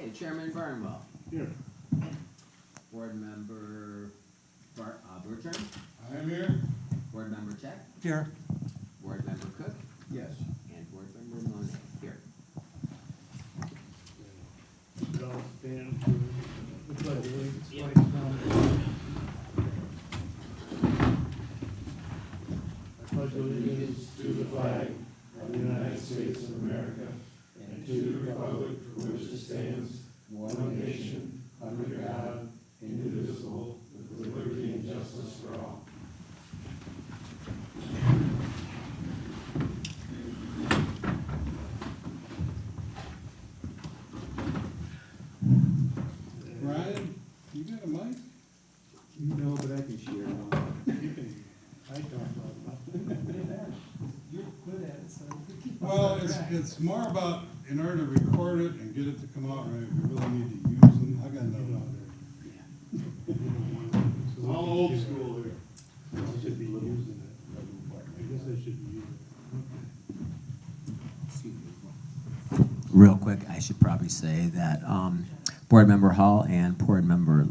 Okay, Chairman Barnwell. Here. Board Member Bertrand. I am here. Board Member Check. Here. Board Member Cook. Yes. And Board Member Monet. Here. I'll stand for the pledge of allegiance. I pledge allegiance to the flag of the United States of America and to the republic for which it stands, one nation, under God, indivisible, with liberty and justice for all. Brian, you got a mic? No, but I can share one. You can, I talk about You're good at it, so you keep us Well, on track. it's more about, in order to record it and get it to come out right, we really need to use them. I got nothing out there. It's all old school here. I should be using it. I guess I should be using Real quick, I should probably say that Board Member Hall and Board Member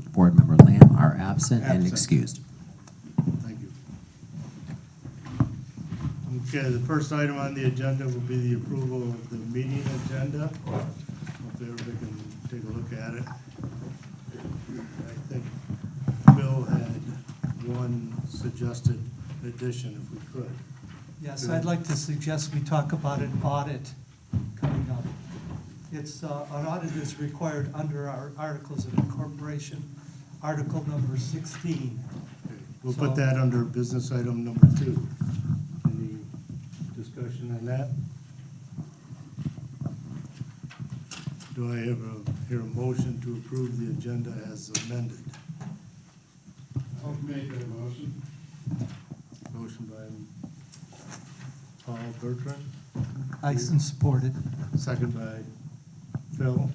Lamb are absent and Absent. excused. it. Thank you. Okay, the first item on the agenda will be the approval of the meeting agenda. If everybody can take a look at it. I think Bill had one suggested addition, if we could. Yes, I'd like to suggest we talk about an audit coming up. It's, an audit is required under our Articles of Incorporation, Article number 16. Okay, we'll put So- that under business item number 2. Any discussion on that? Do I hear a motion to approve the agenda as amended? I'll make that motion. Motion by Paul Bertrand, I support it. second by Phil.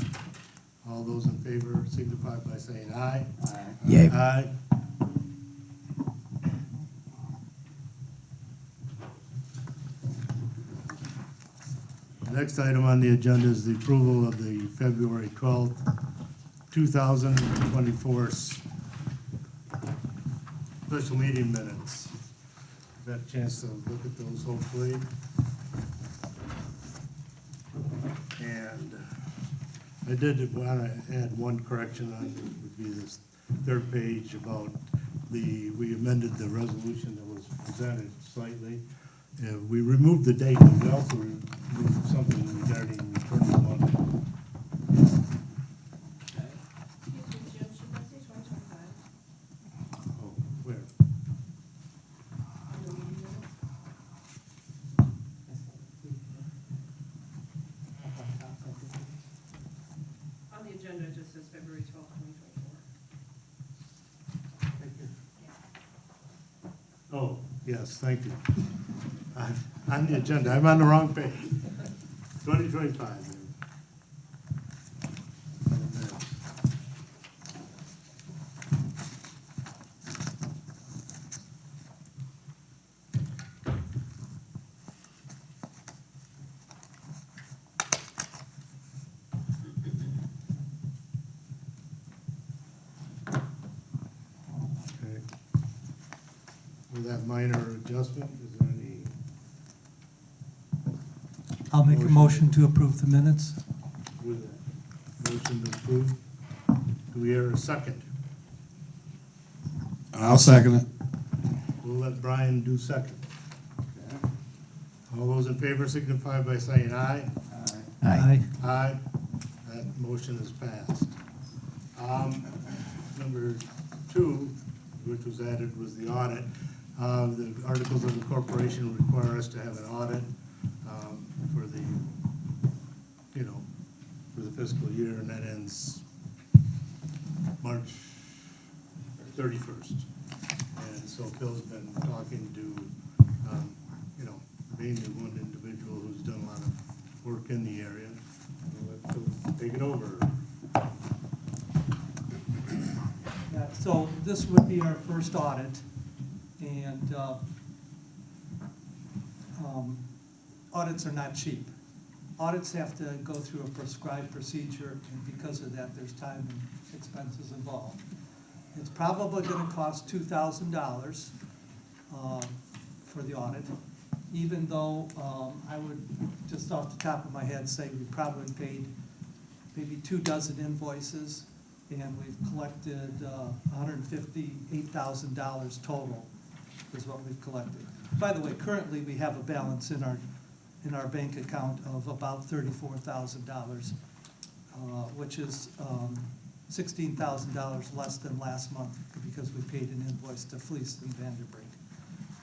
All those in favor signify by saying aye. Yay. Aye. The next item on the agenda is the approval of the February 12th, 2024 special meeting minutes. Got a chance to look at those hopefully. And I did want to add one correction on, would be this third page about we amended the resolution that was presented slightly. We removed the date, but we also removed something regarding returning money. Excuse me, Jim, should I say 2025? Oh, where? On the meeting minutes? On the agenda, it just says February 12th, 2024. Oh, yes, thank you. On the agenda, I'm on the wrong page. 2025. Okay. With that minor adjustment, is there any, I'll make a motion to approve the minutes. with that motion to approve? Do we hear a second? I'll second it. We'll let Brian do second. All those in favor signify by saying aye. Aye. Aye. That motion is passed. Number 2, which was added, was the audit. The Articles of Incorporation require us to have an audit for the, for the fiscal year, and that ends March 31st. And so Phil's been talking to, mainly one individual who's done a lot of work in the area. We'll let Phil take it over. Yeah, so this would be our first audit, and audits are not cheap. Audits have to go through a prescribed procedure, and because of that, there's time and expenses involved. It's probably gonna cost $2,000 for the audit, even though I would, just off the top of my head, say we probably paid maybe 24 invoices, and we've collected $158,000 total is what we've collected. By the way, currently, we have a balance in our bank account of about $34,000, which is $16,000 less than last month because we paid an invoice to Fleece and Vanderbrink.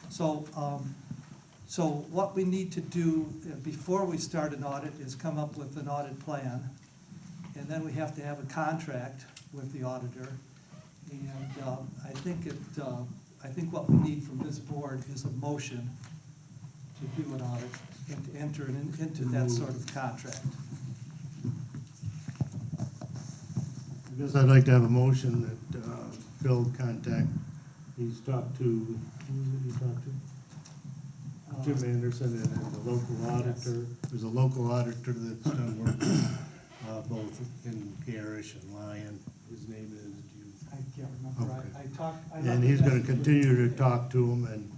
So what we need to do before we start an audit is come up with an audit plan, and then we have to have a contract with the auditor. And I think what we need from this board is a motion to do an audit and to enter into that sort of contract. I guess I'd like to have a motion that Phil contact, he's talked to, who did he talk to? Jim Anderson and the local auditor. There's a local auditor that's done work both in Gerrish and Lyon. His name is, I can't remember, Okay. I talked. and he's gonna continue to talk to him and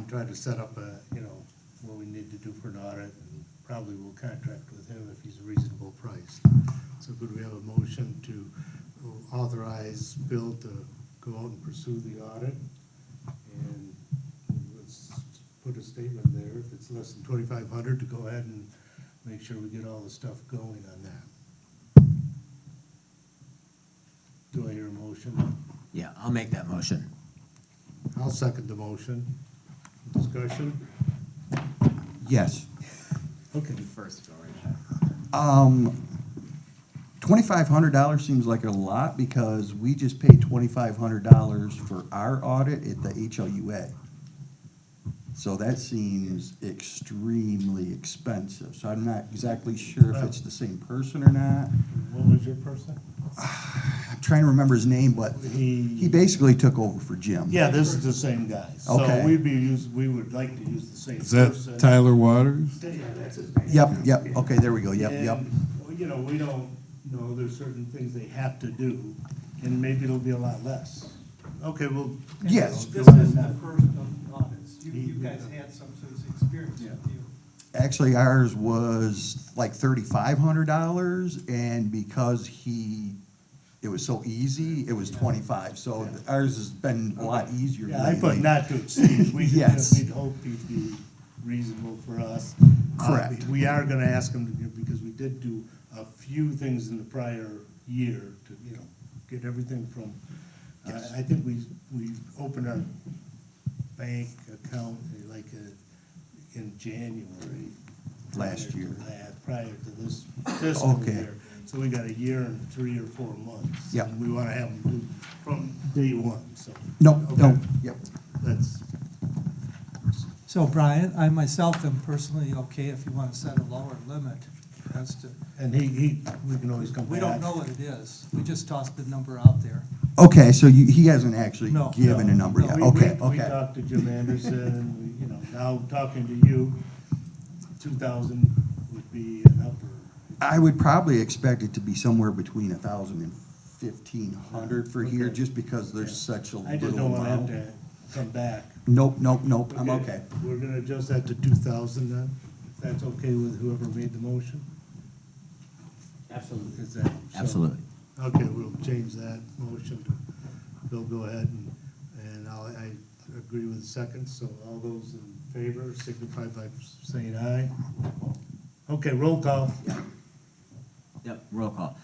try to set up what we need to do for an audit, and probably will contract with him if he's a reasonable price. So could we have a motion to authorize Bill to go out and pursue the audit? And let's put a statement there, if it's less than 2,500, to go ahead and make sure we get all the stuff going on that. Do I hear a motion? Yeah, I'll make that motion. I'll second the motion. Discussion? Yes. Okay. First, go right $2,500 seems like a lot because we just paid $2,500 for our audit at the H.L.U.A. So that seems extremely expensive. So I'm not exactly sure if it's the same person or not. What was your person? I'm trying to remember his name, but he basically took over for Jim. Yeah, this is the same guy. Okay. So we would like to use the same Is person. that Tyler Waters? Yeah, that's his name. Yep, okay, there we go, yep. And, we don't know, there's certain things they have to do, and maybe it'll be a lot less. Okay, well. Yes. This is the first of the audits. You guys had some sort of experience with you. Actually, ours was like $3,500, and because it was so easy, it was 25. So ours has been a lot easier Yeah, I put lately. not to exceed. Yes. We'd hope he'd be reasonable for us. Correct. We are gonna ask him to do, because we did do a few things in the prior year to, get everything from, Yes. I think we opened our bank account in January. Last year. Prior to this fiscal Okay. year. So we got a year and 3 or 4 months. Yep. And we wanna have them do from day one, so. No, Okay. yep. That's, So Brian, I myself am personally okay if you want to set a lower limit as to, and we can always come back. we don't know what it is. We just tossed the number out there. Okay, so he hasn't actually No. given a number No, yet. We- Okay, We okay. talked to Jim Anderson, now talking to you, 2,000 would be an upper. I would probably expect it to be somewhere between 1,000 and 1,500 for here, Okay. just because there's Yeah. such a I just little don't wanna have amount. to come back. Nope, I'm okay. We're gonna adjust that to 2,000 then, if that's okay with whoever made the motion? Absolutely. Is that? so? Absolutely. Okay, we'll change that motion to, Bill, go ahead, and I agree with the second, so all those in favor signify by saying aye. Okay, roll call. Yep, roll call.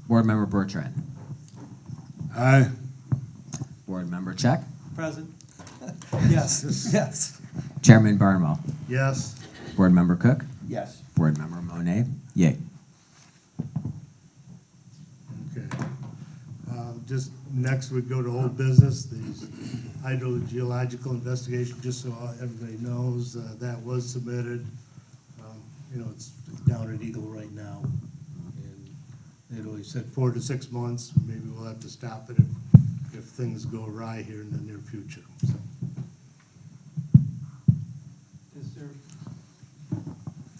Board Member Bertrand. Aye. Board Member Check. Present? Yes, yes. Chairman Barnwell. Yes, Board Member Cook. Yes. Board Member Monet. Yay. okay. Just next we go to old business, the hydrogeological investigation, just so everybody knows, that was submitted. It's down at Eagle right now. And they always said 4 to 6 months, maybe we'll have to stop it if things go awry here in the near future, so. Is there,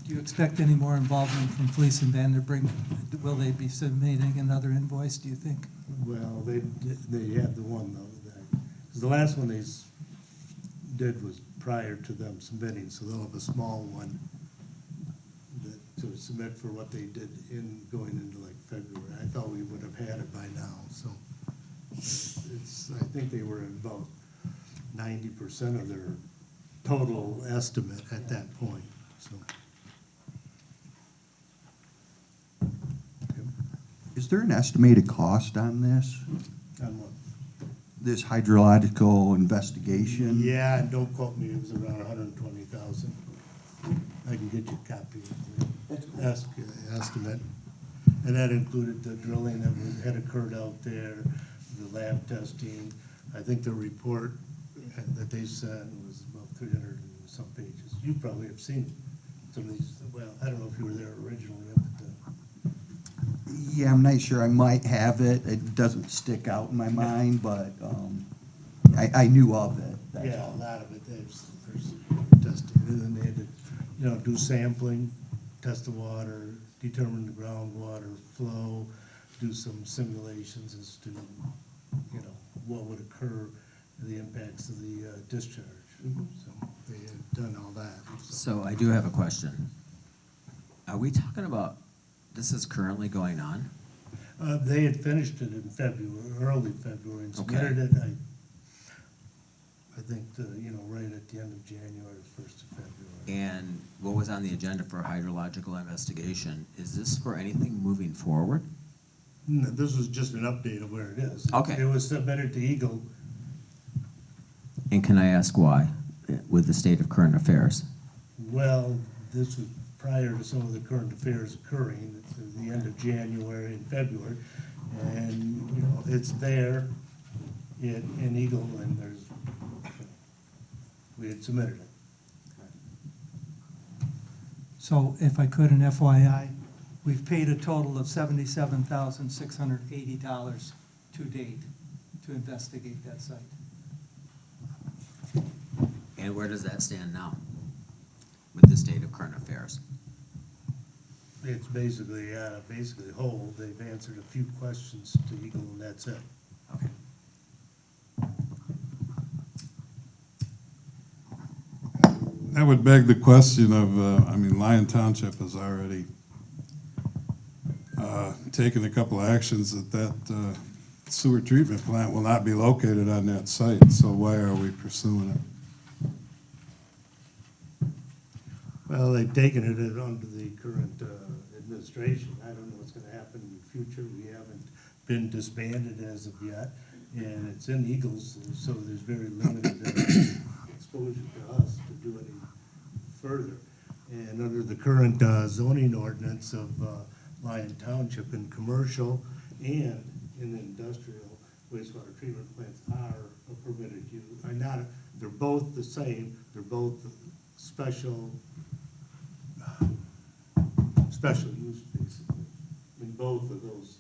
do you expect any more involvement from Fleece and Vanderbrink? Will they be submitting another invoice, do you think? Well, they had the one though, because the last one did was prior to them submitting, so they'll have a small one to submit for what they did going into like February. I thought we would have had it by now, so I think they were in about 90% of their total estimate at that point, so. Is there an estimated cost on this, On what? this hydrological investigation? Yeah, and don't quote me, it was around 120,000. I can get you a copy of the estimate. And that included the drilling that had occurred out there, the lab testing. I think the report that they sent was about 300 and some pages. You probably have seen some of these, well, I don't know if you were there originally up at the. Yeah, I'm not sure, I might have it, it doesn't stick out in my mind, but, I knew of it, that's Yeah, all. a lot of it, there's testing, and then they had to, do sampling, test the water, determine the groundwater flow, do some simulations as to, what would occur, the impacts of the discharge. So they had done all that. So I do have a question. Are we talking about, this is currently going on? They had finished it in February, early February, and submitted it, I think, right at the end of January, 1st of February. And what was on the agenda for hydrological investigation? Is this for anything moving forward? No, this was just an update of where it is. Okay. It was submitted to Eagle. And can I ask why, with the state of current affairs? Well, this was prior to some of the current affairs occurring at the end of January and February. And, it's there in Eagle, and we had submitted it. So if I could, an FYI, we've paid a total of $77,680 to date to investigate that site. And where does that stand now with the state of current affairs? It's basically whole. They've answered a few questions to Eagle, and that's it. Okay. That would beg the question of, Lyon Township has already taken a couple of actions that sewer treatment plant will not be located on that site, so why are we pursuing it? Well, they've taken it under the current administration. I don't know what's gonna happen in the future. We haven't been disbanded as of yet, and it's in Eagles, so there's very limited exposure to us to do any further. And under the current zoning ordinance of Lyon Township, in commercial and in industrial wastewater treatment plants are a permitted use. They're both the same, they're both special use, basically, in both of those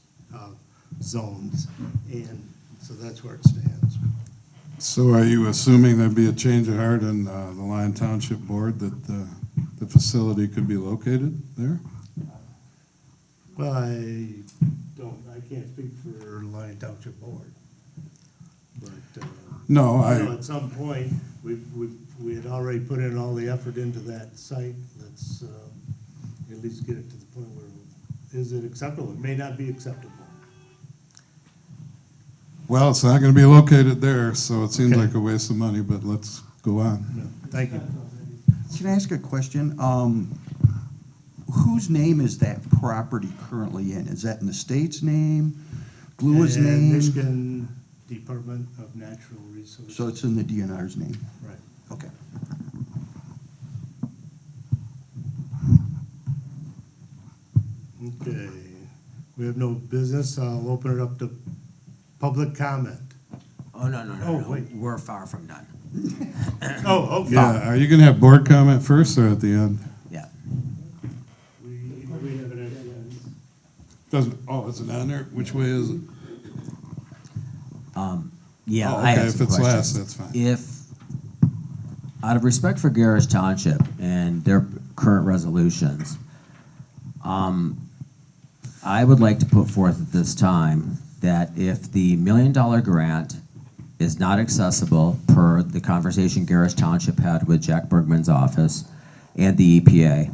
zones, and so that's where it stands. So are you assuming there'd be a change of heart in the Lyon Township Board that the facility could be located there? Well, I can't speak for Lyon Township Board, but, No, at some point, we had already put in all the effort into that site. Let's at least get it to the point where, is it acceptable? It may not be acceptable. well, it's not gonna be located there, so it seems Okay. like a waste of money, but let's go on. No, thank you. Can I ask a question? Whose name is that property currently in? Is that in the state's name, G.L.U.A's name? Michigan Department of Natural Resources. So it's in the DNR's name? Right. Okay. Okay, we have no business. I'll open it up to public comment. Oh, no, Oh, wait. We're far from done. Oh, okay. Yeah, are you gonna have board comment first or at the end? Yeah. We have it at the end. Is it on there? Which way is it? Yeah, Oh, I okay, have if some it's last, questions. that's fine. If, out of respect for Gerrish Township and their current resolutions. I would like to put forth at this time that if the $1 million grant is not accessible per the conversation Gerrish Township had with Jack Bergman's office and the EPA,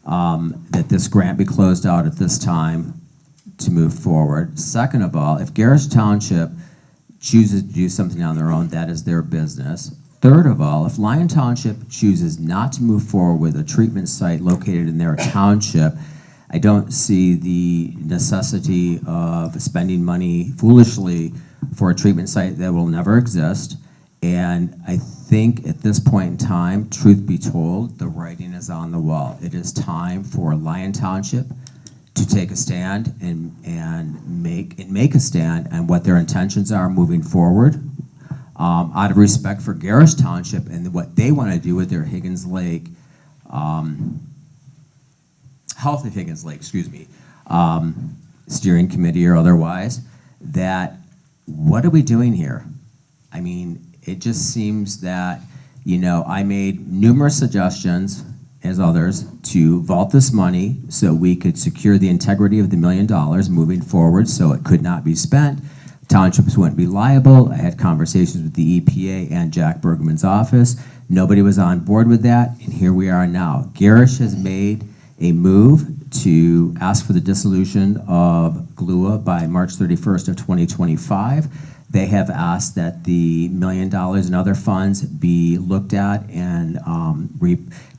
that this grant be closed out at this time to move forward. Second of all, if Gerrish Township chooses to do something on their own, that is their business. Third of all, if Lyon Township chooses not to move forward with a treatment site located in their township, I don't see the necessity of spending money foolishly for a treatment site that will never exist. And I think at this point in time, truth be told, the writing is on the wall. It is time for Lyon Township to take a stand and make a stand on what their intentions are moving forward, out of respect for Gerrish Township and what they want to do with their Higgins Lake, Health of Higgins Lake, steering committee or otherwise, that what are we doing here? I mean, it just seems that, I made numerous suggestions, as others, to vault this money so we could secure the integrity of the $1 million moving forward so it could not be spent. Townships wouldn't be liable. I had conversations with the EPA and Jack Bergman's office. Nobody was on board with that, and here we are now. Gerrish has made a move to ask for the dissolution of G.L.U.A by March 31st of 2025. They have asked that the $1 million in other funds be looked at and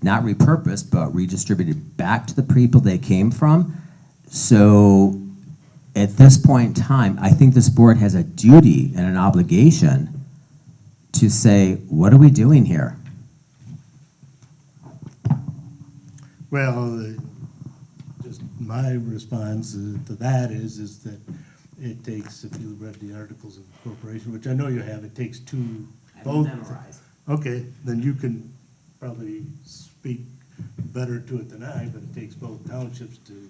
not repurposed, but redistributed back to the people they came from. So at this point in time, I think this board has a duty and an obligation to say, what are we doing here? Well, just my response to that is that it takes, if you read the Articles of Incorporation, which I know you have, it takes two, both. Okay, then you can probably speak better to it than I, but it takes both townships to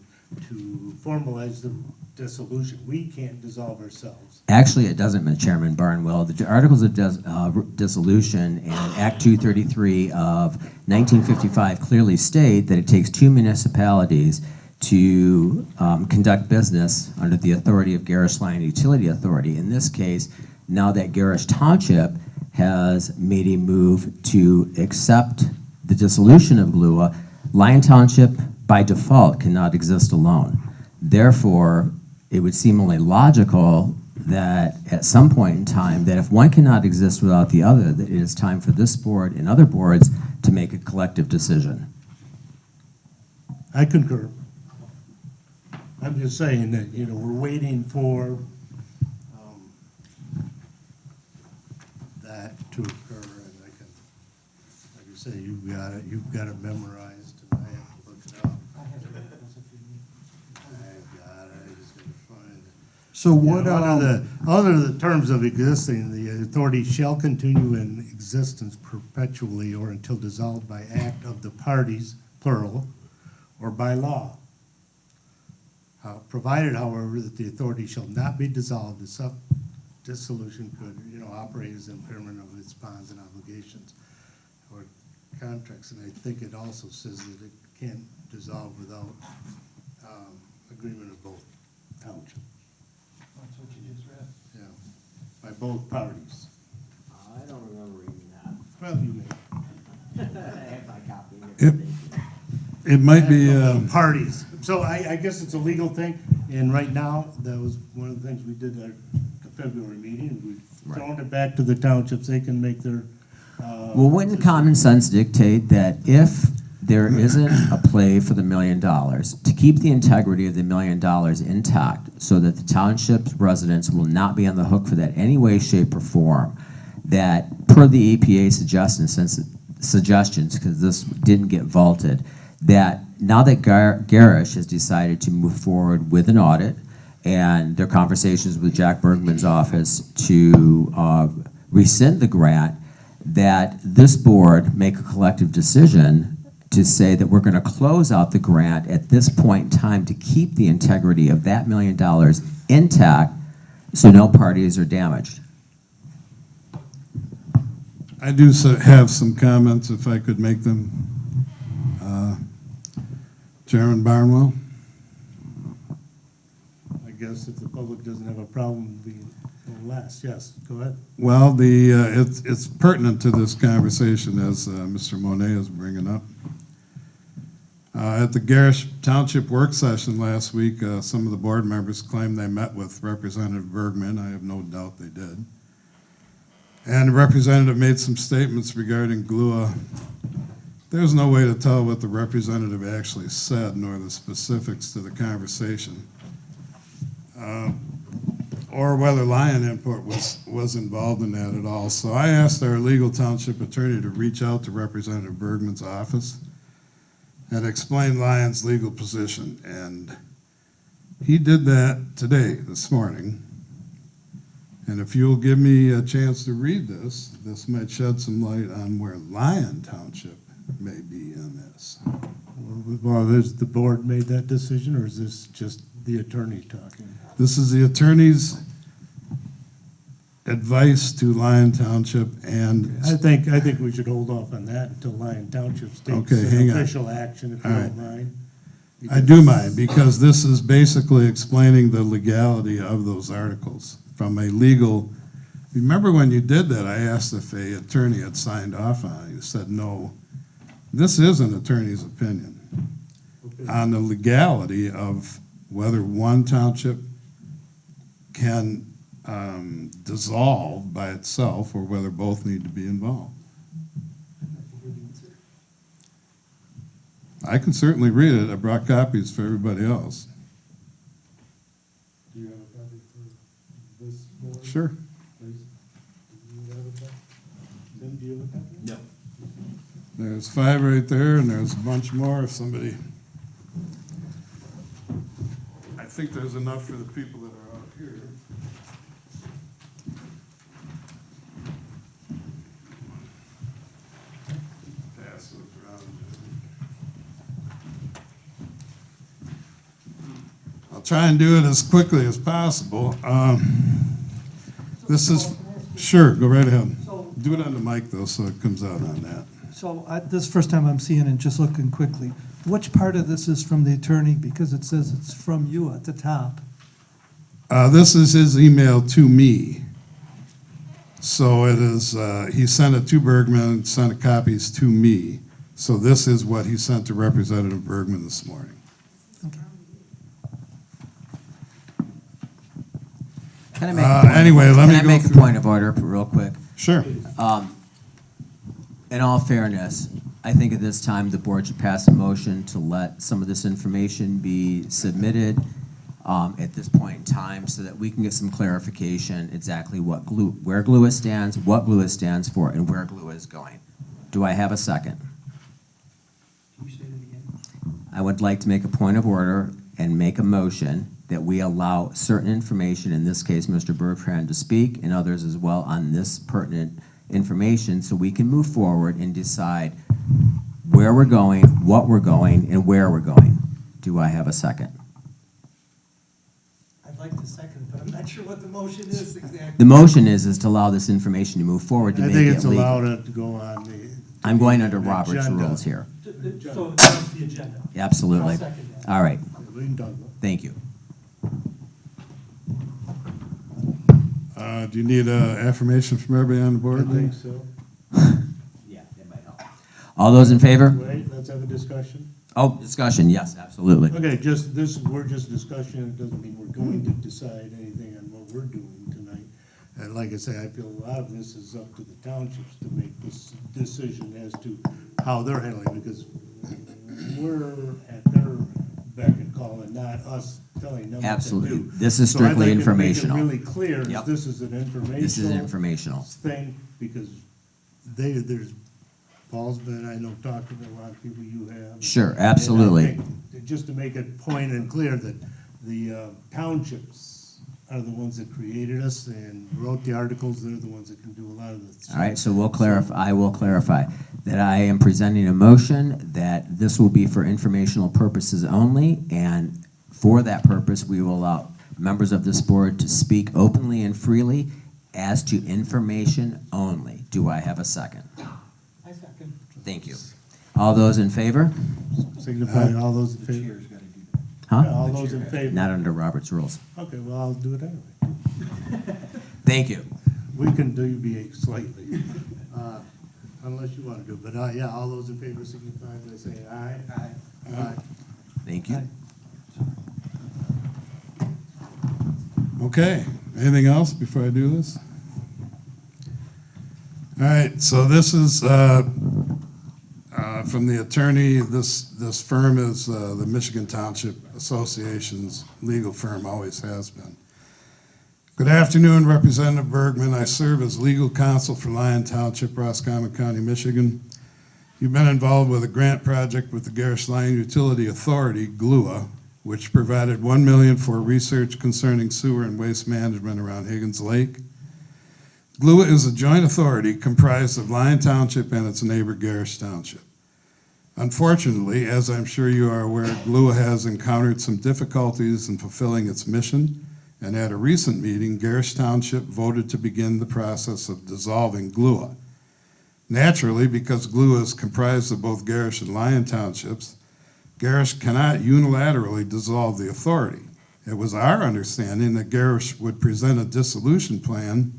formalize the dissolution. We can't dissolve ourselves. Actually, it doesn't, Chairman Barnwell. The Articles of Dissolution and Act 233 of 1955 clearly state that it takes two municipalities to conduct business under the authority of Gerrish Lyon Utility Authority. In this case, now that Gerrish Township has made a move to accept the dissolution of G.L.U.A, Lyon Township by default cannot exist alone. Therefore, it would seem only logical that at some point in time, that if one cannot exist without the other, that it is time for this board and other boards to make a collective decision. I concur. I'm just saying that, we're waiting for that to occur, and I can, like you say, you've got it memorized, and I have to look it up. I've got it, I just gotta find it. So what, Under the terms of existing, the authority shall continue in existence perpetually or until dissolved by act of the parties, plural, or by law. Provided, however, that the authority shall not be dissolved, the dissolution could, operate as impairment of its bonds and obligations or contracts. And I think it also says that it can't dissolve without agreement of both townships. That's what you just read. Yeah, by both parties. I don't remember reading that. Well, you may. I have my copy. It might be, Parties. So I guess it's a legal thing, and right now, that was one of the things we did at the February meeting. We've thrown it back to the townships. They can make their. Well, wouldn't common sense dictate that if there isn't a play for the $1 million, to keep the integrity of the $1 million intact so that the township's residents will not be on the hook for that any way, shape, or form, that per the EPA suggestions, because this didn't get vaulted, that now that Gerrish has decided to move forward with an audit and their conversations with Jack Bergman's office to rescind the grant, that this board make a collective decision to say that we're going to close out the grant at this point in time to keep the integrity of that $1 million intact so no parties are damaged. I do have some comments, if I could make them. Chairman Barnwell? I guess if the public doesn't have a problem, we will last. Yes, go ahead. Well, it's pertinent to this conversation as Mr. Monet is bringing up. At the Gerrish Township work session last week, some of the board members claimed they met with Representative Bergman. I have no doubt they did. And the representative made some statements regarding G.L.U.A. There's no way to tell what the representative actually said, nor the specifics to the conversation, or whether Lyon input was involved in that at all. So I asked our legal township attorney to reach out to Representative Bergman's office and explain Lyon's legal position, and he did that today, this morning. And if you'll give me a chance to read this might shed some light on where Lyon Township may be in this. Well, has the board made that decision, or is this just the attorney talking? This is the attorney's advice to Lyon Township, and I think we should hold off on that until Lyon Township takes Okay, hang on. official action, if you All don't right. mind. I do mind, because this is basically explaining the legality of those articles from a legal. Remember when you did that, I asked if a attorney had signed off on it. You said no. This is an attorney's opinion Okay. on the legality of whether one township can dissolve by itself or whether both need to be involved. I can certainly read it. I brought copies for everybody else. Do you have a copy for this board? Sure. Please? Do you have a copy? Tim, do you have a copy? No. There's 5 right there, and there's a bunch more if somebody. I think there's enough for the people that are out here. Pass those around. I'll try and do it as quickly as possible. This is, sure, go right ahead. So- Do it on the mic, though, so it comes out on that. So this is the first time I'm seeing it, just looking quickly. Which part of this is from the attorney? Because it says it's from you at the top. This is his email to me. So it is, he sent it to Bergman, sent copies to me. So this is what he sent to Representative Bergman this morning. Can I make a point? Anyway, let me Can I go make a through- point of order real quick? Sure. In all fairness, I think at this time, the board should pass a motion to let some of this information be submitted at this point in time so that we can get some clarification exactly what where G.L.U.A stands, what G.L.U.A stands for, and where G.L.U.A is going. Do I have a second? Can you say it again? I would like to make a point of order and make a motion that we allow certain information, in this case, Mr. Bertrand, to speak, and others as well, on this pertinent information, so we can move forward and decide where we're going, what we're going, and where we're going. Do I have a second? I'd like to second, but I'm not sure what the motion is exactly. The motion is to allow this information to move forward to I make think it it's legal. allowed to go on the. I'm going under Robert's agenda. rules here. So that's the agenda. Absolutely. I'll second that. All right, We can talk about it. thank you. Do you need affirmation from everybody on the I board? think so. Yeah, that might help. All those in favor? Wait, let's have a discussion. Oh, discussion, yes, absolutely. Okay, we're just discussion, it doesn't mean we're going to decide anything on what we're doing tonight. And like I say, I feel a lot of this is up to the townships to make this decision as to how they're handling it, because we're at their beck and call and not us telling them what to Absolutely. do. This is So I strictly think it'll make it informational. really clear, is Yep. this is an informational. This is informational. Thing, because Paul's been, I know, talking to a lot of people you have. Sure, And I absolutely. think, just to make it point and clear that the townships are the ones that created us and wrote the articles, they're the ones that can do a lot of this. All right, so we'll clarify, I will clarify that I am presenting a motion that this will be for informational purposes only, and for that purpose, we will allow members of this board to speak openly and freely as to information only. Do I have a second? I second. Thank you. All those in favor? Signify all those in The favor. chair's gotta do that. Yeah, Huh? all those in favor. Not under Robert's rules. Okay, well, I'll do it anyway. Thank you. We can deviate slightly, unless you want to do it. But, yeah, all those in favor signify by saying aye. Aye. Aye. Thank you. Aye. Okay, anything else before I do this? All right, so this is from the attorney. This firm is the Michigan Township Association's legal firm, always has been. Good afternoon, Representative Bergman. I serve as legal counsel for Lyon Township, Roscommon County, Michigan. You've been involved with a grant project with the Gerrish Lyon Utility Authority, G.L.U.A, which provided $1 million for research concerning sewer and waste management around Higgins Lake. G.L.U.A is a joint authority comprised of Lyon Township and its neighbor Gerrish Township. Unfortunately, as I'm sure you are aware, G.L.U.A has encountered some difficulties in fulfilling its mission, and at a recent meeting, Gerrish Township voted to begin the process of dissolving G.L.U.A. Naturally, because G.L.U.A is comprised of both Gerrish and Lyon Townships, Gerrish cannot unilaterally dissolve the authority. It was our understanding that Gerrish would present a dissolution plan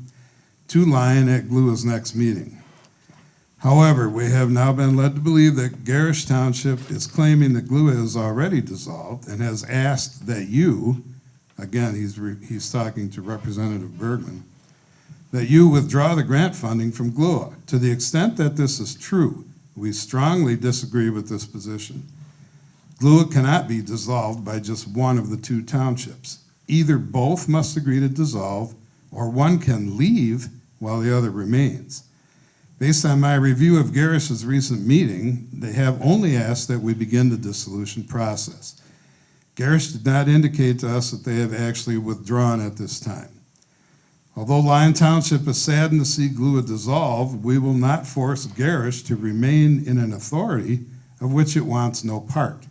to Lyon at G.L.U.A's next meeting. However, we have now been led to believe that Gerrish Township is claiming that G.L.U.A is already dissolved and has asked that you, again, he's talking to Representative Bergman, that you withdraw the grant funding from G.L.U.A. To the extent that this is true, we strongly disagree with this position. G.L.U.A cannot be dissolved by just one of the two townships. Either both must agree to dissolve, or one can leave while the other remains. Based on my review of Gerrish's recent meeting, they have only asked that we begin the dissolution process. Gerrish did not indicate to us that they have actually withdrawn at this time. Although Lyon Township is saddened to see G.L.U.A dissolve, we will not force Gerrish to remain in an authority of which it wants no part.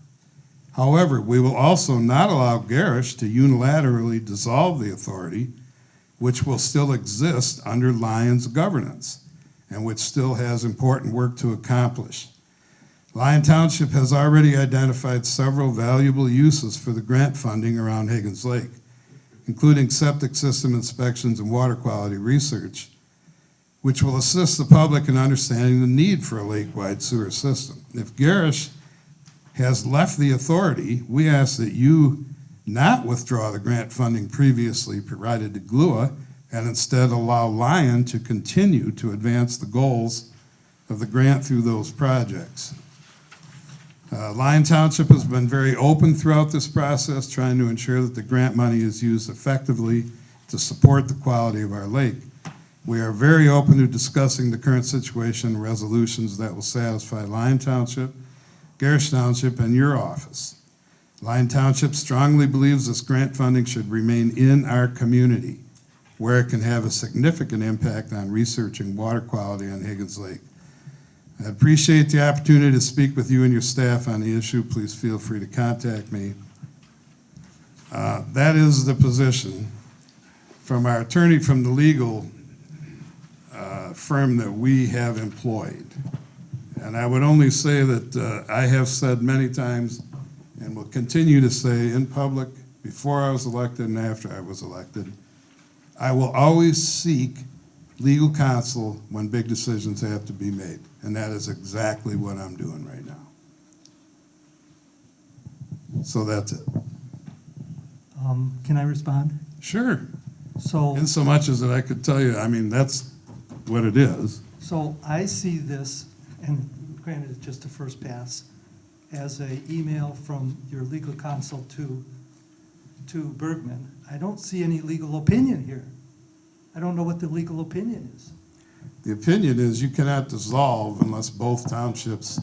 However, we will also not allow Gerrish to unilaterally dissolve the authority, which will still exist under Lyon's governance, and which still has important work to accomplish. Lyon Township has already identified several valuable uses for the grant funding around Higgins Lake, including septic system inspections and water quality research, which will assist the public in understanding the need for a lake-wide sewer system. If Gerrish has left the authority, we ask that you not withdraw the grant funding previously provided to G.L.U.A and instead allow Lyon to continue to advance the goals of the grant through those projects. Lyon Township has been very open throughout this process, trying to ensure that the grant money is used effectively to support the quality of our lake. We are very open to discussing the current situation and resolutions that will satisfy Lyon Township, Gerrish Township, and your office. Lyon Township strongly believes this grant funding should remain in our community, where it can have a significant impact on researching water quality on Higgins Lake. I appreciate the opportunity to speak with you and your staff on the issue. Please feel free to contact me. That is the position from our attorney from the legal firm that we have employed. And I would only say that I have said many times and will continue to say in public before I was elected and after I was elected, I will always seek legal counsel when big decisions have to be made. And that is exactly what I'm doing right now. So that's it. Can I respond? Sure. So, In so much as that I could tell you, I mean, that's what it is. so I see this, and granted, it's just a first pass, as a email from your legal counsel to Bergman. I don't see any legal opinion here. I don't know what the legal opinion is. The opinion is you cannot dissolve unless both townships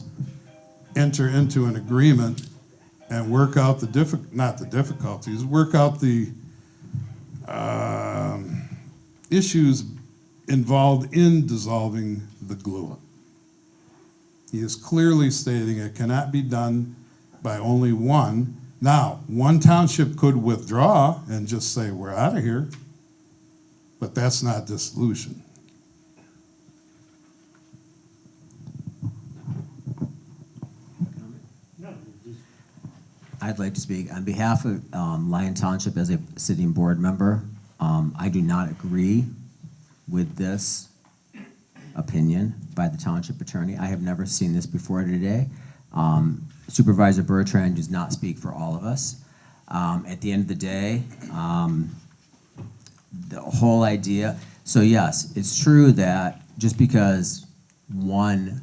enter into an agreement and work out work out the issues involved in dissolving the G.L.U.A. He is clearly stating it cannot be done by only one. Now, one township could withdraw and just say, we're out of here, but that's not dissolution. I'd like to speak on behalf of Lyon Township as a sitting board member. I do not agree with this opinion by the township attorney. I have never seen this before today. Supervisor Bertrand does not speak for all of us. At the end of the day, the whole idea, so yes, it's true that just because one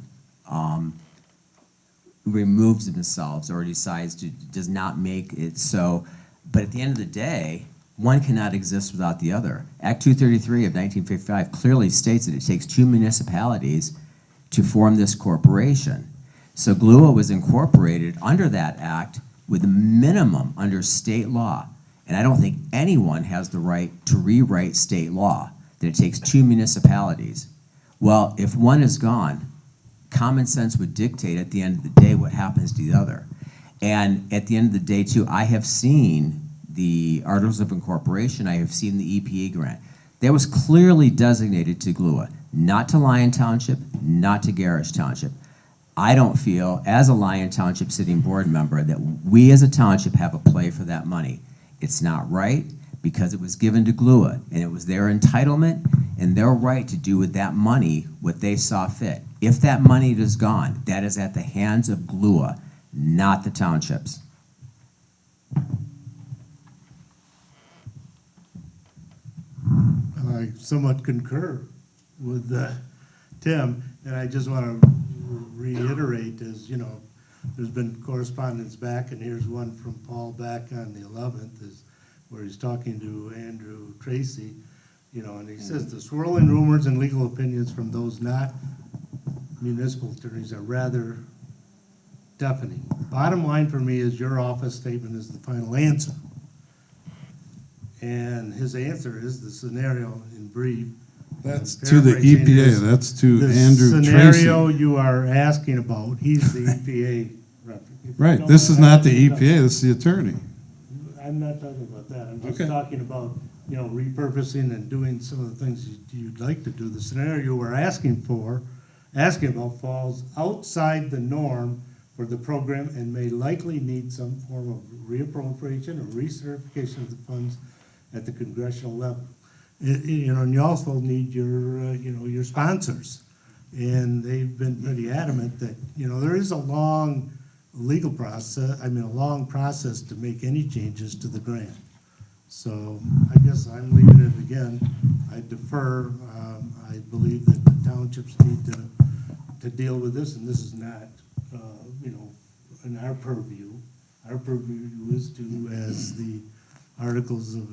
removes themselves or decides to, does not make it so, but at the end of the day, one cannot exist without the other. Act 233 of 1955 clearly states that it takes two municipalities to form this corporation. So G.L.U.A was incorporated under that act with a minimum under state law. And I don't think anyone has the right to rewrite state law, that it takes two municipalities. Well, if one is gone, common sense would dictate at the end of the day what happens to the other. And at the end of the day, too, I have seen the Articles of Incorporation, I have seen the EPA grant. That was clearly designated to G.L.U.A, not to Lyon Township, not to Gerrish Township. I don't feel, as a Lyon Township sitting board member, that we as a township have a play for that money. It's not right because it was given to G.L.U.A, and it was their entitlement and their right to do with that money what they saw fit. If that money is gone, that is at the hands of G.L.U.A, not the townships. I somewhat concur with Tim, and I just want to reiterate, as you know, there's been correspondence back, and here's one from Paul back on the 11th, where he's talking to Andrew Tracy, you know, and he says the swirling rumors and legal opinions from those not municipal attorneys are rather deafening. Bottom line for me is your office statement is the final answer. And his answer is the scenario in brief. That's to the Paraphrasing EPA, is that's to the Andrew scenario Tracy. you are asking about, he's the EPA rep. If you Right, don't this is mind, not the EPA, this is the attorney. I'm not talking about that. I'm just Okay. talking about, you know, repurposing and doing some of the things you'd like to do. The scenario we're asking about falls outside the norm for the program and may likely need some form of reappropriation or recertification of the funds at the congressional level. You know, and you also need your, you know, your sponsors. And they've been pretty adamant that, you know, there is a long legal process, a long process to make any changes to the grant. So I guess I'm leaving it again. I defer. I believe that the townships need to deal with this, and this is not, you know, in our purview. Our purview is to, as the articles of,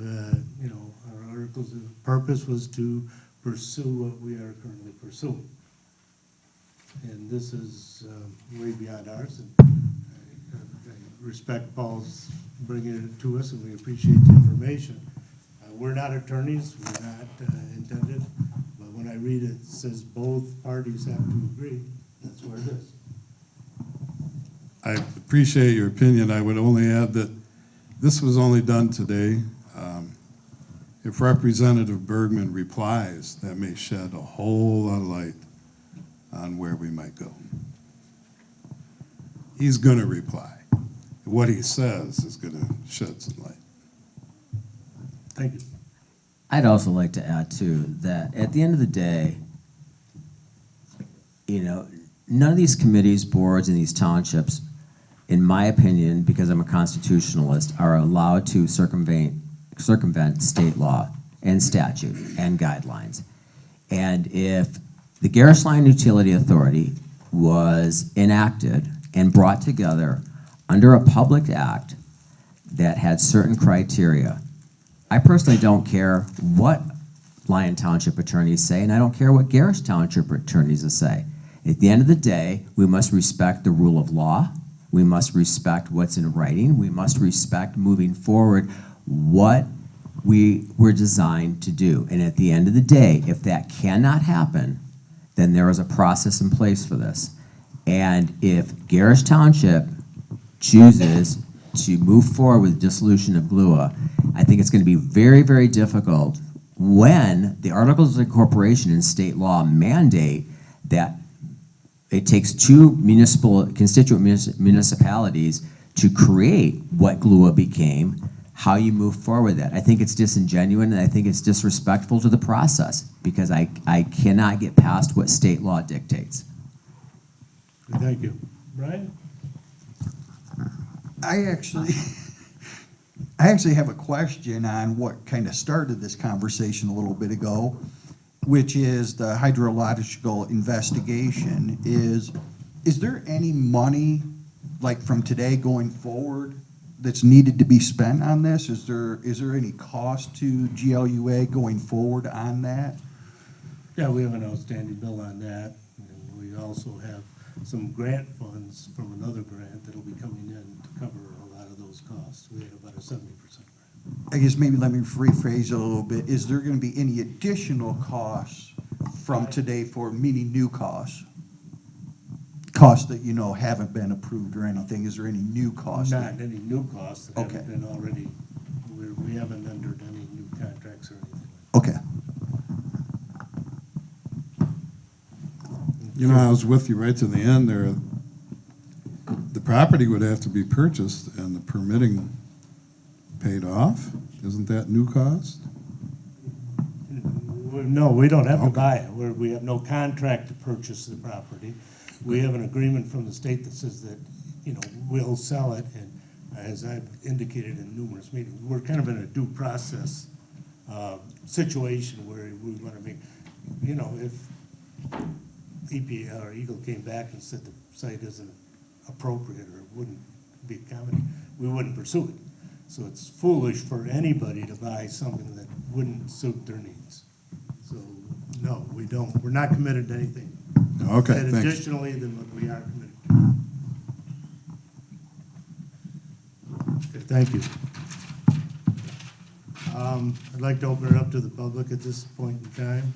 you know, our articles of purpose was to pursue what we are currently pursuing. And this is way beyond ours, and I respect Paul's bringing it to us, and we appreciate the information. We're not attorneys, we're not intended, but when I read it, it says both parties have to agree, that's where it is. I appreciate your opinion. I would only add that this was only done today. If Representative Bergman replies, that may shed a whole lot of light on where we might go. He's going to reply. What he says is going to shed some light. Thank you. I'd also like to add, too, that at the end of the day, you know, none of these committees, boards, and these townships, in my opinion, because I'm a constitutionalist, are allowed to circumvent state law and statute and guidelines. And if the Gerrish Lyon Utility Authority was enacted and brought together under a public act that had certain criteria, I personally don't care what Lyon Township attorneys say, and I don't care what Gerrish Township attorneys say. At the end of the day, we must respect the rule of law. We must respect what's in writing. We must respect moving forward what we were designed to do. And at the end of the day, if that cannot happen, then there is a process in place for this. And if Gerrish Township chooses to move forward with dissolution of G.L.U.A, I think it's going to be very, very difficult when the Articles of Incorporation and state law mandate that it takes two constituent municipalities to create what G.L.U.A became, how you move forward with that. I think it's disingenuous, and I think it's disrespectful to the process, because I cannot get past what state law dictates. Thank you. Brian? I actually have a question on what kind of started this conversation a little bit ago, which is the hydrological investigation. Is there any money, like from today going forward, that's needed to be spent on this? Is there any cost to G.L.U.A going forward on that? Yeah, we have an outstanding bill on that, and we also have some grant funds from another grant that'll be coming in to cover a lot of those costs. We had about a 70% grant. I guess maybe let me rephrase it a little bit. Is there gonna be any additional costs from today for, meaning new costs? Costs that, haven't been approved or anything? Is there any new costs? Not any new costs that Okay. haven't been already, we haven't entered any new contracts or anything. Okay. I was with you right to the end there. The property would have to be purchased and the permitting paid off. Isn't that new cost? No, we don't have to buy it. We have no contract to purchase the property. We have an agreement from the state that says that, we'll sell it, and as I've indicated in numerous meetings, we're kind of in a due process situation where we want to make, if EPA or Eagle came back and said the site isn't appropriate or wouldn't be accommodated, we wouldn't pursue it. So it's foolish for anybody to buy something that wouldn't suit their needs. So, no, we don't, we're not committed to anything. Okay, And thanks. additionally than what we are committed to. Okay, thank you. I'd like to open it up to the public at this point in time.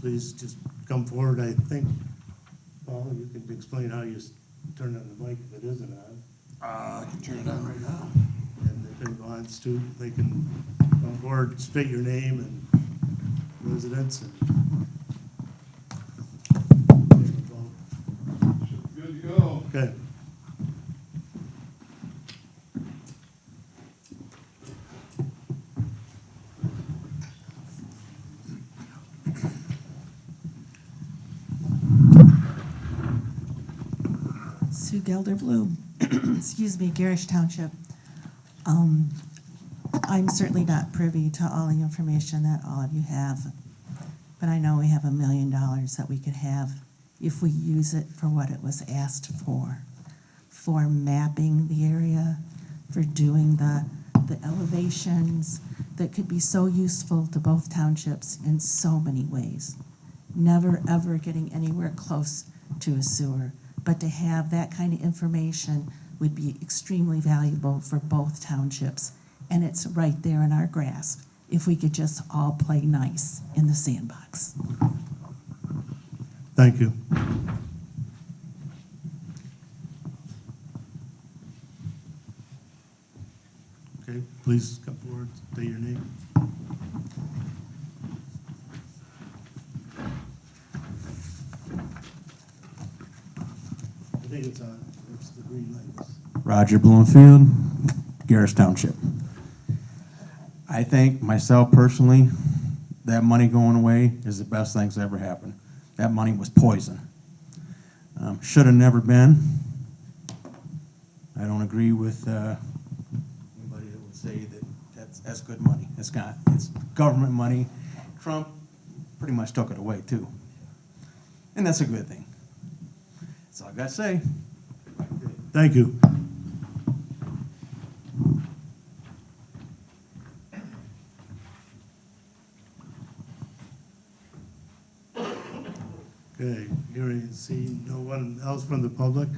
Please just come forward. I think, Paul, you can explain how you turn on the mic if it isn't on. I can turn it on right now. And if anyone wants to, they can come forward, state your name and residence and. Good to go. Okay. Sue Gelder-Bloom, excuse me, Gerrish Township. I'm certainly not privy to all the information that all of you have, but I know we have $1 million that we could have if we use it for what it was asked for mapping the area, for doing the elevations that could be so useful to both townships in so many ways. Never, ever getting anywhere close to a sewer, but to have that kind of information would be extremely valuable for both townships. And it's right there in our grasp if we could just all play nice in the sandbox. Thank you. Okay, please come forward, state your name. I think it's on, it's the green lights. Roger Bloomfield, Gerrish Township. I think, myself personally, that money going away is the best thing that's ever happened. That money was poison. Should have never been. I don't agree with anybody that would say that that's good money. It's not. It's government money. Trump pretty much took it away too. And that's a good thing. That's all I got to say. Thank you. Okay, hearing and seeing no one else from the public?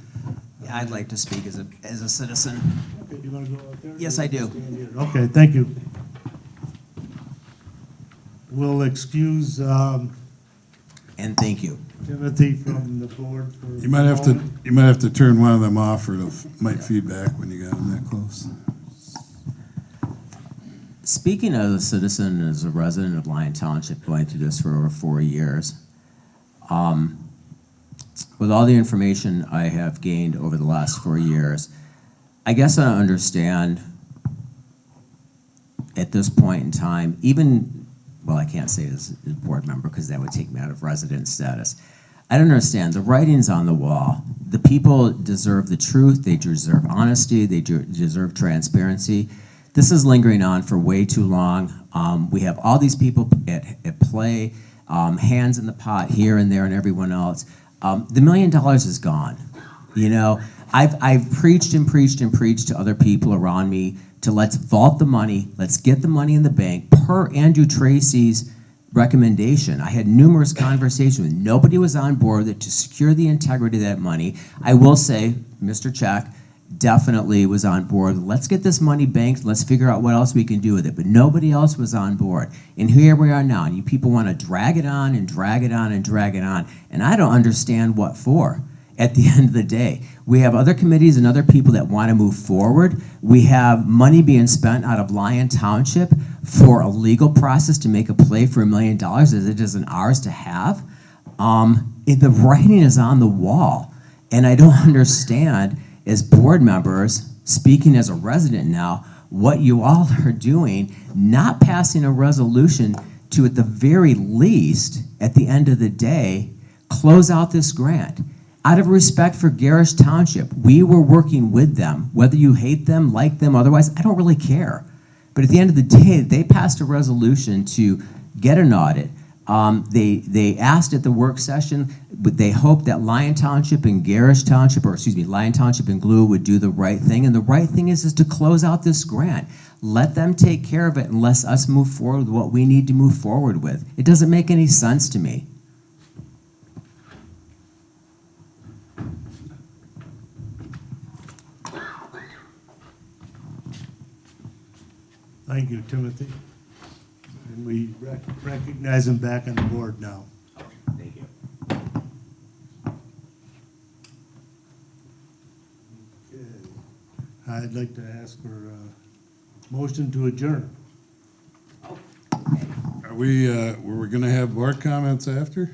Yeah, I'd like to speak as a citizen. Okay, do you want to go out there? Yes, I do. Stand here. Okay, thank you. We'll excuse And thank you. Timothy from the board for. You might have to turn one of them off, or it might feedback when you got them that close. Speaking as a citizen and as a resident of Lyon Township, going through this for over 4 years, with all the information I have gained over the last 4 years, I guess I understand at this point in time, even, well, I can't say it as a board member because that would take me out of resident status. I don't understand. The writing's on the wall. The people deserve the truth. They deserve honesty. They deserve transparency. This is lingering on for way too long. We have all these people at play, hands in the pot here and there and everyone else. The $1 million is gone. You know, I've preached and preached and preached to other people around me to let's vault the money, let's get the money in the bank per Andrew Tracy's recommendation. I had numerous conversations with nobody was on board that to secure the integrity of that money. I will say, Mr. Check definitely was on board. Let's get this money banked. Let's figure out what else we can do with it. But nobody else was on board. And here we are now. And you people want to drag it on and drag it on and drag it on. And I don't understand what for. At the end of the day, we have other committees and other people that want to move forward. We have money being spent out of Lyon Township for a legal process to make a play for $1 million as it isn't ours to have. The writing is on the wall. And I don't understand, as board members, speaking as a resident now, what you all are doing, not passing a resolution to, at the very least, at the end of the day, close out this grant. Out of respect for Gerrish Township, we were working with them. Whether you hate them, like them, otherwise, I don't really care. But at the end of the day, they passed a resolution to get an audit. They asked at the work session, but they hoped that Lyon Township and Gerrish Township, or excuse me, Lyon Township and G.L.U.A would do the right thing. And the right thing is to close out this grant. Let them take care of it and let us move forward with what we need to move forward with. It doesn't make any sense to me. Thank you, Timothy. And we recognize him back on the board now. Thank you. Okay. I'd like to ask for a motion to adjourn. Were we gonna have board comments after?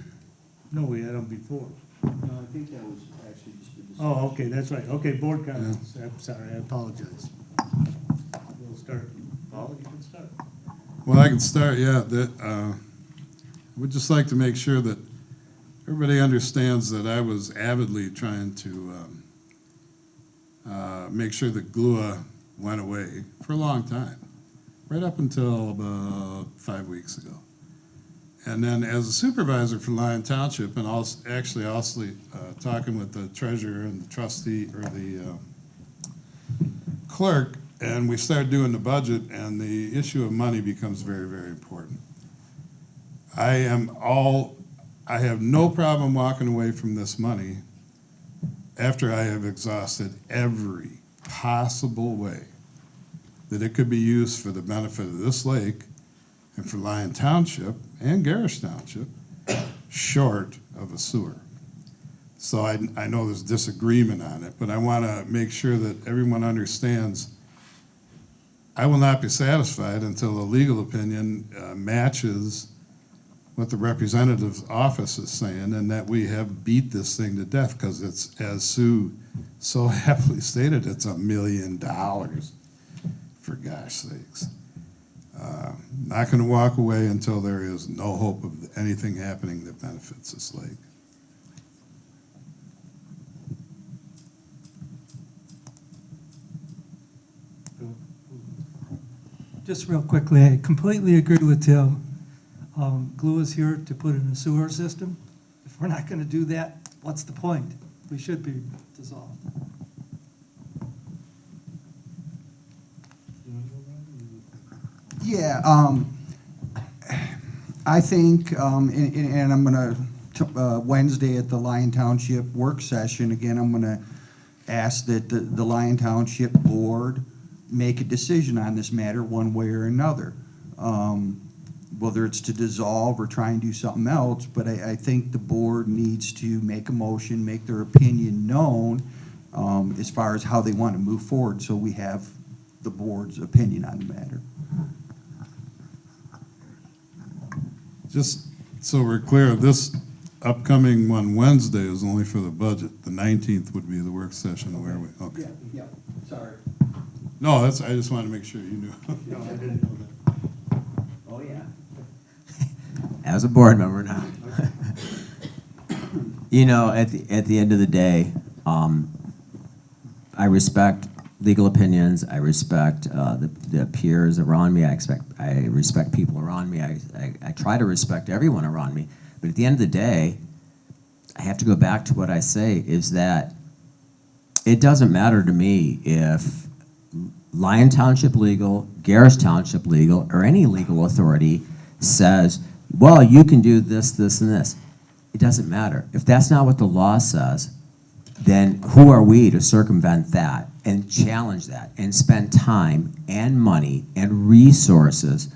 No, we had them before. No, I think that was actually just a discussion. Oh, okay, that's right. Okay, board comments. I'm sorry, I apologize. We'll start. Paul, you can start. Well, I can start, yeah. I would just like to make sure that everybody understands that I was avidly trying to make sure that G.L.U.A went away for a long time, right up until about 5 weeks ago. And then as a supervisor for Lyon Township, and also talking with the treasurer and the trustee, or the clerk, and we start doing the budget, and the issue of money becomes very, very important. I have no problem walking away from this money after I have exhausted every possible way that it could be used for the benefit of this lake and for Lyon Township and Gerrish Township, short of a sewer. So I know there's disagreement on it, but I want to make sure that everyone understands I will not be satisfied until the legal opinion matches what the representative's office is saying, and that we have beat this thing to death, because it's, as Sue so happily stated, it's $1 million, for gosh sakes. Not going to walk away until there is no hope of anything happening that benefits this lake. Just real quickly, I completely agree with Tim. G.L.U.A is here to put in a sewer system. If we're not gonna do that, what's the point? We should be dissolved. Yeah, I think, and I'm gonna, Wednesday at the Lyon Township work session, again, I'm gonna ask that the Lyon Township Board make a decision on this matter one way or another. Whether it's to dissolve or try and do something else, but I think the board needs to make a motion, make their opinion known, as far as how they want to move forward, so we have the board's opinion on the matter. Just so we're clear, this upcoming one Wednesday is only for the budget. The 19th would be the work session where we, okay. yeah, sorry. No, that's, I just wanted to make sure you knew. No, I didn't know that. Oh, yeah. As a board member now. You know, at the end of the day, I respect legal opinions. I respect the peers around me. I respect people around me. I try to respect everyone around me. But at the end of the day, I have to go back to what I say is that it doesn't matter to me if Lyon Township Legal, Gerrish Township Legal, or any legal authority says, well, you can do this, this, and this. It doesn't matter. If that's not what the law says, then who are we to circumvent that and challenge that and spend time and money and resources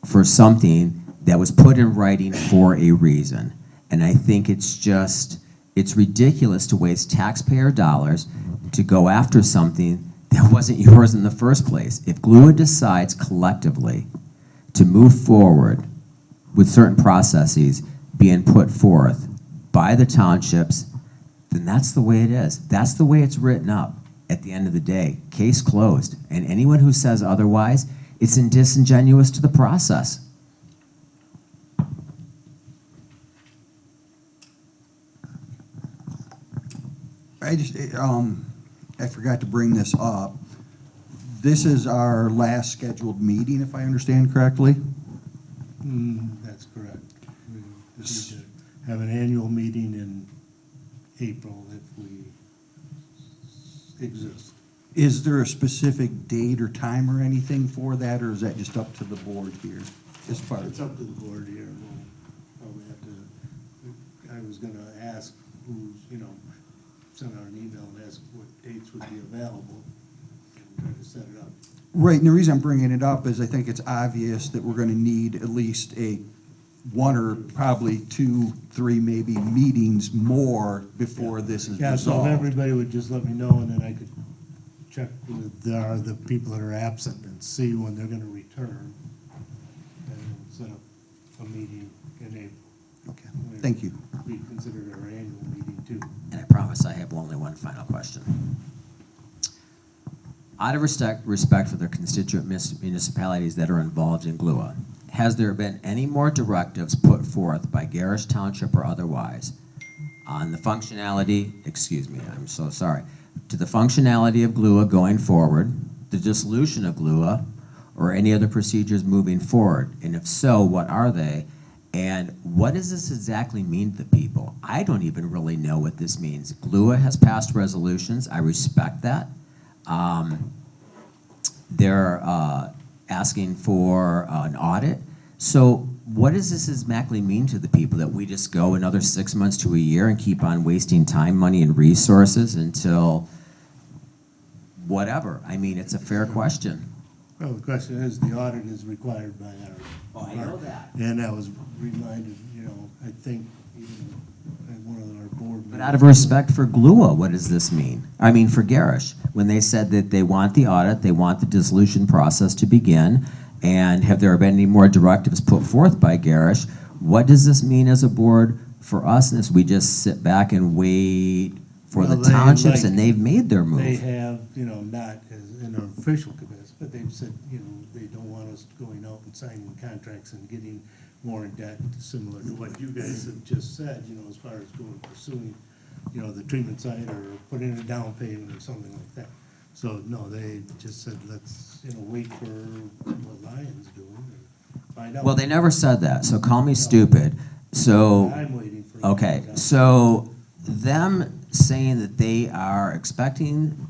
for something that was put in writing for a reason? And I think it's ridiculous to waste taxpayer dollars to go after something that wasn't yours in the first place. If G.L.U.A decides collectively to move forward with certain processes being put forth by the townships, then that's the way it is. That's the way it's written up at the end of the day. Case closed. And anyone who says otherwise, it's disingenuous to the process. I forgot to bring this up. This is our last scheduled meeting, if I understand correctly. That's correct. We just need to have an annual meeting in April if we exist. Is there a specific date or time or anything for that, or is that just up to the board here? As far It's as, up to the board here. We'll probably have to, I was gonna ask who's, send out an email and ask what dates would be available and try to set it up. right, and the reason I'm bringing it up is I think it's obvious that we're gonna need at least one or probably 2, 3 maybe meetings more before this is Yeah, so if resolved. everybody would just let me know, and then I could check with the people that are absent and see when they're gonna return, and set up a meeting in April. Okay, thank you. We consider it our annual meeting too. And I promise I have only one final question. Out of respect for the constituent municipalities that are involved in G.L.U.A, has there been any more directives put forth by Gerrish Township or otherwise on the functionality, excuse me, I'm so sorry, to the functionality of G.L.U.A going forward, the dissolution of G.L.U.A, or any other procedures moving forward? And if so, what are they? And what does this exactly mean to the people? I don't even really know what this means. G.L.U.A has passed resolutions. I respect that. They're asking for an audit. So what does this exactly mean to the people, that we just go another 6 months to a year and keep on wasting time, money, and resources until whatever? I mean, it's a fair question. Well, the question is, the audit is required by our. Oh, I know that. And that was reminded, I think, even at one of our board meetings. But out of respect for G.L.U.A, what does this mean? I mean, for Gerrish, when they said that they want the audit, they want the dissolution process to begin, and have there been any more directives put forth by Gerrish? What does this mean as a board for us? And we just sit back and wait for Well, the they townships, like- and they've made their They move. have, not as in an official capacity, but they've said, they don't want us going out and signing contracts and getting more in debt, similar to what you guys have just said, as far as going pursuing, the treatment site or putting a down payment or something like that. So, no, they just said, let's, wait for what Lyon's doing and find out. Well, they never said that, so call me stupid. So, I'm waiting for. okay, so them saying that they are expecting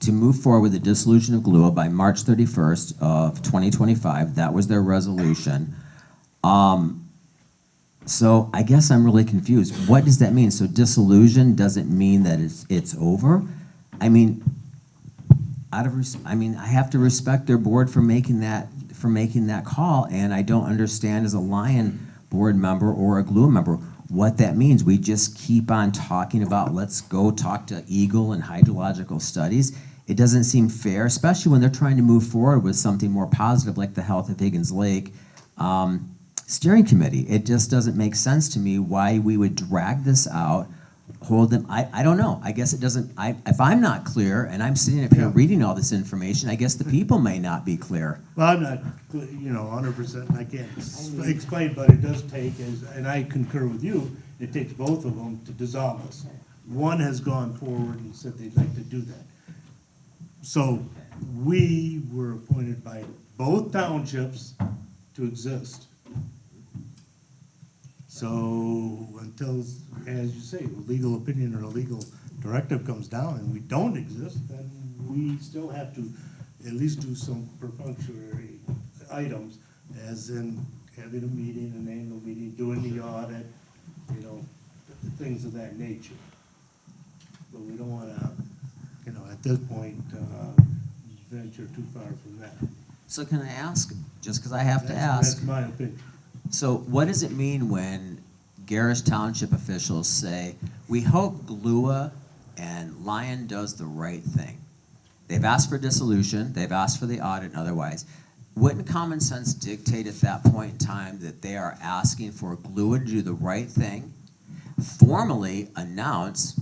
to move forward with the dissolution of G.L.U.A by March 31st of 2025, that was their resolution. So I guess I'm really confused. What does that mean? So dissolution doesn't mean that it's over? I mean, I have to respect their board for making that call, and I don't understand as a Lyon board member or a G.L.U.A member what that means. We just keep on talking about, let's go talk to Eagle and hydrological studies. It doesn't seem fair, especially when they're trying to move forward with something more positive like the health of Higgins Lake. steering committee. It just doesn't make sense to me why we would drag this out, hold them, I don't know. I guess it doesn't, if I'm not clear and I'm sitting up here Yeah. reading all this information, I guess the people may not be clear. Well, I'm not, 100%, and I can't explain, but it does take, and I concur with you, it takes both of them to dissolve us. One has gone forward and said they'd like to do that. So we were appointed by both townships to exist. So until, as you say, a legal opinion or a legal directive comes down and we don't exist, then we still have to at least do some perfunctory items, as in having a meeting, an annual meeting, doing the audit, things of that nature. But we don't wanna, at this point, venture too far from that. So can I ask, just because I have to That's ask, my opinion. so what does it mean when Gerrish Township officials say, we hope G.L.U.A and Lyon does the right thing? They've asked for dissolution, they've asked for the audit and otherwise. Wouldn't common sense dictate at that point in time that they are asking for G.L.U.A to do the right thing, formally announce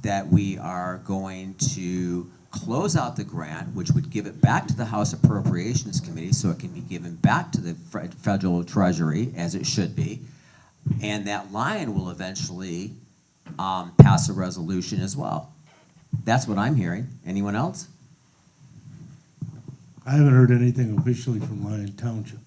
that we are going to close out the grant, which would give it back to the House Appropriations Committee so it can be given back to the federal treasury as it should be, and that Lyon will eventually pass a resolution as well? That's what I'm hearing. Anyone else? I haven't heard anything officially from Lyon Township.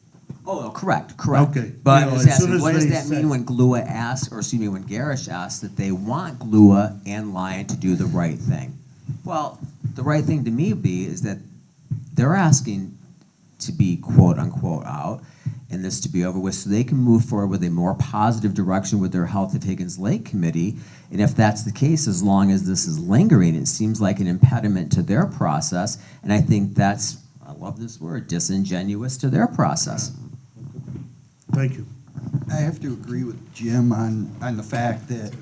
Oh, correct. Okay. But You know, I was as soon asking, as what does they that say- mean when G.L.U.A asks, or excuse me, when Gerrish asks that they want G.L.U.A and Lyon to do the right thing? Well, the right thing to me would be is that they're asking to be quote unquote out and this to be over with so they can move forward with a more positive direction with their Health of Higgins Lake Committee. And if that's the case, as long as this is lingering, it seems like an impediment to their process. And I think that's, I love this word, disingenuous to their process. Thank you. I have to agree with Jim on the fact that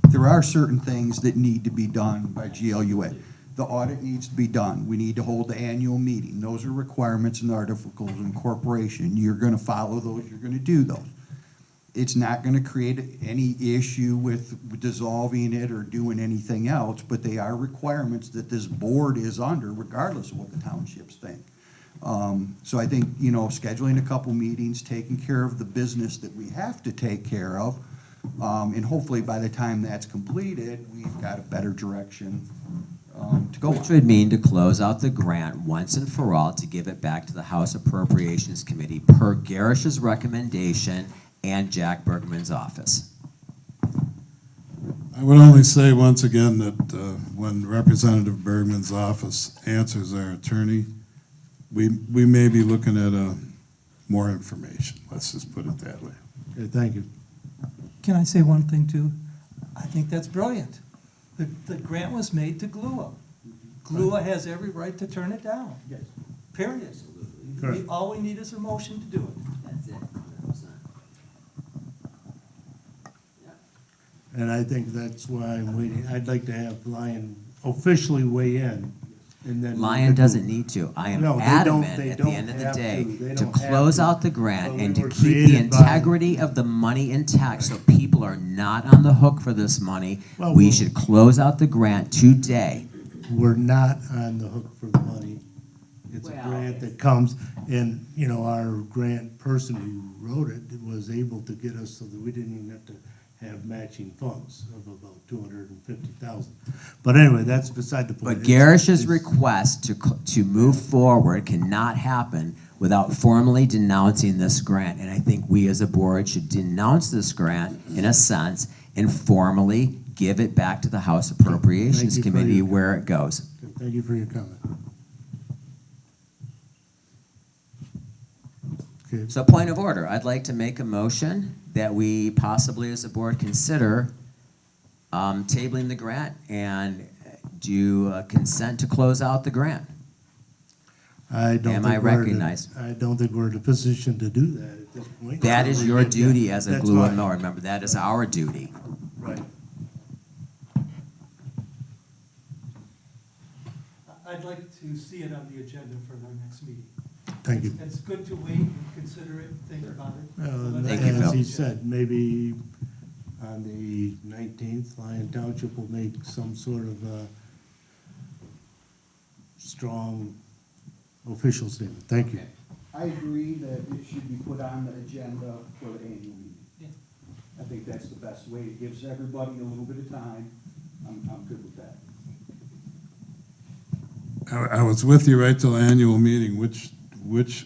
there are certain things that need to be done by G.L.U.A. The audit needs to be done. We need to hold the annual meeting. Those are requirements and articles of incorporation. You're gonna follow those, you're gonna do those. It's not gonna create any issue with dissolving it or doing anything else, but they are requirements that this board is under regardless of what the townships think. So I think, scheduling a couple meetings, taking care of the business that we have to take care of, and hopefully by the time that's completed, we've got a better direction to go Which on. would mean to close out the grant once and for all to give it back to the House Appropriations Committee per Gerrish's recommendation and Jack Bergman's office. I would only say once again that when Representative Bergman's office answers our attorney, we may be looking at more information. Let's just put it that way. Okay, thank you. Can I say one thing too? I think that's brilliant. The grant was made to G.L.U.A. G.L.U.A has every right to turn it down. Yes. Period. Correct. All we need is a motion to do it. That's it, 100%. And I think that's why I'm waiting. I'd like to have Lyon officially weigh in, and then. Lyon doesn't need to. I am No, they adamant don't at the end of the have day to. They to don't have close to. out the grant But we and to were keep the created by- integrity of the money intact so people are not on the hook for this money. Well, We we'll- should close out the grant today. We're not on the hook for the money. It's a Well- grant that comes, and, our grant person who wrote it was able to get us so that we didn't even have to have matching funds of about 250,000. But anyway, that's beside the point. But Gerrish's request to move forward cannot happen without formally denouncing this grant. And I think we as a board should denounce this grant in a sense and formally give it back to the House Appropriations Thank you for Committee your- where it goes. Thank you for your comment. Okay, So point of order, I'd like to make a motion that we possibly as a board consider tabling the grant and do consent to close out the grant. I don't Am think I we're in a- recognized? I don't think we're in a position to do that at this point. That is your duty as a That's G.L.U.A fine. member. Remember, that is our duty. Right. I'd like to see it on the agenda for our next meeting. Thank you. It's good to wait and consider it, think about it. Well, Thank you, as Phil. he said, maybe on the 19th, Lyon Township will make some sort of a strong official statement. Thank you. I agree that it should be put on the agenda for the annual meeting. Yeah. I think that's the best way. It gives everybody a little bit of time. I'm good with that. I was with you right till annual meeting. Which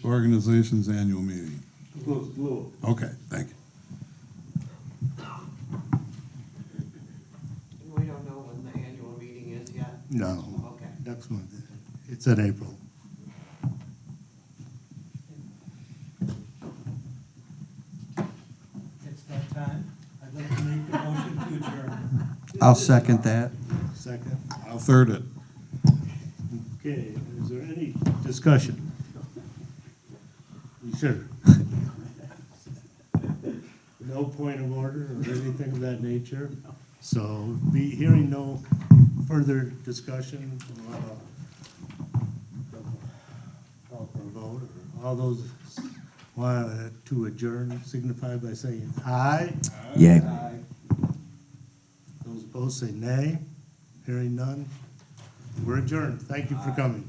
organization's annual meeting? G.L.U.A. Okay, thank you. We don't know when the annual meeting is yet? No, Okay. next month. It's in April. It's that time. I'd like to make the motion to adjourn. I'll second that. Second. I'll third it. Okay, is there any discussion? You sure? No point of order or anything of that nature? So be hearing no further discussion, call for a vote, or all those to adjourn signify by saying aye. Yay. Those opposed say nay. Hearing none. We're adjourned. Thank you for coming.